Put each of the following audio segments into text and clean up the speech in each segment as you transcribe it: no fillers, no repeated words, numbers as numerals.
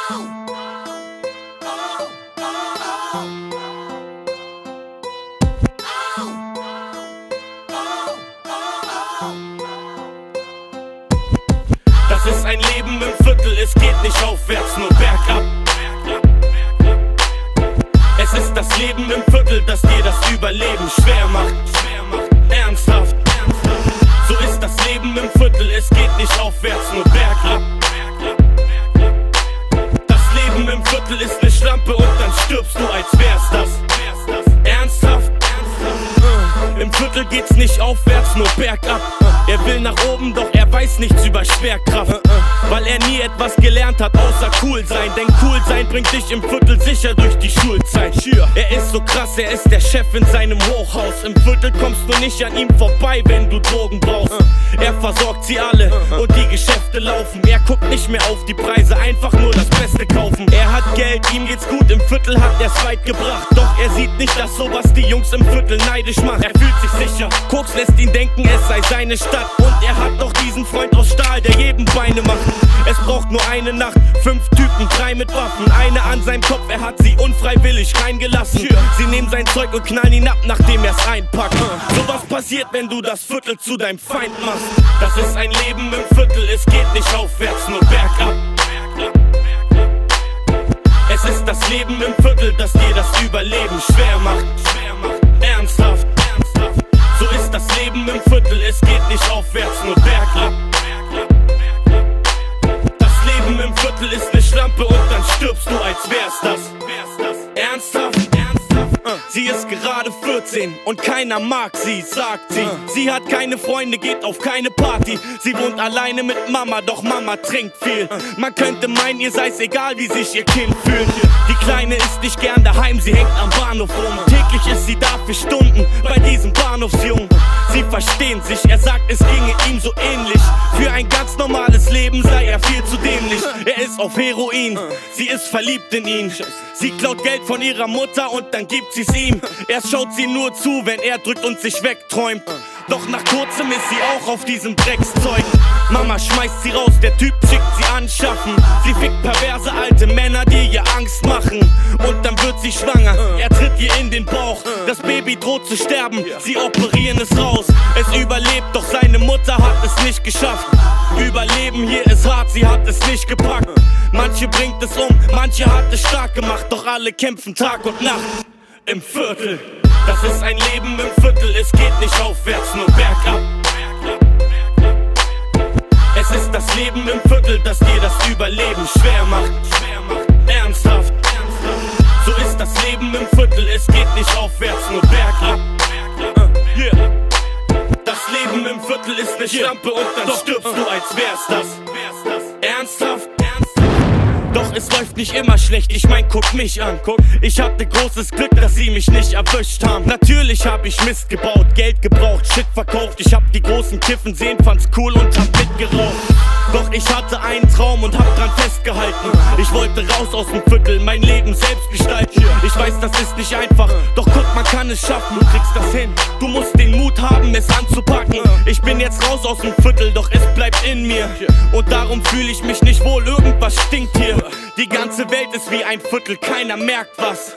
Das ist ein Leben im Viertel, es geht nicht aufwärts, nur bergab. Es ist das Leben im Viertel, das dir das Überleben schwer macht. Ernsthaft. So ist das Leben im Viertel, es geht nicht aufwärts, nur bergab. Das Leben im Viertel ist ne Schlampe und dann stirbst du, als wär's das. Ernsthaft. Im Viertel geht's nicht aufwärts, nur bergab. Er will nach oben, doch er weiß nichts über Schwerkraft, weil er nie etwas gelernt hat, außer cool sein. Denn cool sein bringt dich im Viertel sicher durch die Schulzeit. Er ist so krass, er ist der Chef in seinem Hochhaus. Im Viertel kommst du nicht an ihm vorbei, wenn du Drogen brauchst. Er versorgt sie alle und die Geschäfte laufen. Er guckt nicht mehr auf die Preise, einfach nur das Beste kaufen. Er hat Geld, ihm geht's gut, im Viertel hat er's weit gebracht. Doch er sieht nicht, dass sowas die Jungs im Viertel neidisch macht. Er fühlt sich sicher, Koks lässt ihn denken, es sei seine Stadt. Und er hat noch diesen Freund aus Stahl, der jedem Beine macht. Es braucht nur eine Nacht, 5 Typen, 3 mit Waffen. Eine an seinem Kopf, er hat sie unfreiwillig reingelassen. Sie nehmen sein Zeug und knallen ihn ab, nachdem er's einpackt. Sowas passiert, wenn du das Viertel zu deinem Feind machst. Das ist ein Leben im Viertel, es geht nicht aufwärts, nur bergab. Es ist das Leben im Viertel, das dir das Überleben schwer macht. Ernsthaft. So ist das Leben im Viertel, es geht nicht aufwärts, nur bergab. Das Leben im Viertel ist ne Schlampe und dann stirbst du, als wär's das. Ernsthaft. Sie ist gerade 14 und keiner mag sie, sagt sie. Sie hat keine Freunde, geht auf keine Party. Sie wohnt alleine mit Mama, doch Mama trinkt viel. Man könnte meinen, ihr sei's egal, wie sich ihr Kind fühlt. Die Kleine ist nicht gern daheim, sie hängt am Bahnhof rum. Täglich ist sie da für Stunden bei diesem Bahnhofsjungen. Sie verstehen sich, er sagt, es ginge ihm so ähnlich. Für ein ganz normales Leben sei er viel zu dämlich. Er ist auf Heroin, sie ist verliebt in ihn. Sie klaut Geld von ihrer Mutter und dann gibt sie's ihm. Erst schaut sie nur zu, wenn er drückt und sich wegträumt. Doch nach kurzem ist sie auch auf diesem Dreckszeug. Mama schmeißt sie raus, der Typ schickt sie anschaffen. Sie fickt perverse alte Männer, die ihr Angst machen. Und dann wird sie schwanger, er tritt ihr in den Bauch. Das Baby droht zu sterben, sie operieren es raus. Es überlebt, doch seine Mutter hat es nicht geschafft. Überleben hier ist hart, sie hat es nicht gepackt. Manche bringt es um, manche hat es stark gemacht. Doch alle kämpfen Tag und Nacht im Viertel. Das ist ein Leben im Viertel, es geht nicht aufwärts, nur bergab. Es ist das Leben im Viertel, das dir das Überleben schwer macht. Ernsthaft. So ist das Leben im Viertel, es geht nicht aufwärts, nur bergab. Das Leben im Viertel ist ne Schlampe und dann stirbst du, als wär's das. Ernsthaft. Doch es läuft nicht immer schlecht, ich mein, guck mich an. Ich hatte großes Glück, dass sie mich nicht erwischt haben. Natürlich hab ich Mist gebaut, Geld gebraucht, Shit verkauft. Ich hab die großen Kiffen sehen, fand's cool und hab mitgeraucht. Doch ich hatte einen Traum und hab dran festgehalten. Ich wollte raus aus dem Viertel, mein Leben selbst gestalten. Ich weiß, das ist nicht einfach, doch guck, man kann es schaffen. Du kriegst das hin, du musst den Mut haben, es anzupacken. Ich bin jetzt raus aus dem Viertel, doch es bleibt in mir. Und darum fühle ich mich nicht wohl, irgendwas stinkt hier. Die ganze Welt ist wie ein Viertel, keiner merkt was.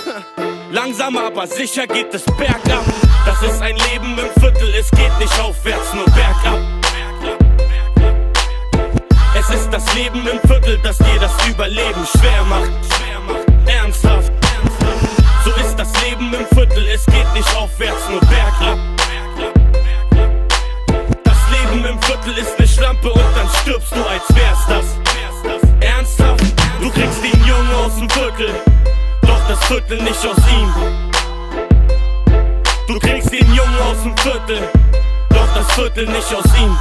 Langsam aber sicher geht es bergab. Das ist ein Leben im Viertel, es geht nicht aufwärts, nur bergab. Es ist das Leben im Viertel, das dir das Überleben schwer macht. Ernsthaft. So ist das Leben im Viertel, es geht nicht aufwärts, nur bergab. Das Leben im Viertel ist ne Schlampe und dann stirbst du, als wär's das. Ernsthaft. Du kriegst den Jungen aus dem Viertel, doch das Viertel nicht aus ihm. Du kriegst den Jungen aus dem Viertel, doch das Viertel nicht aus ihm.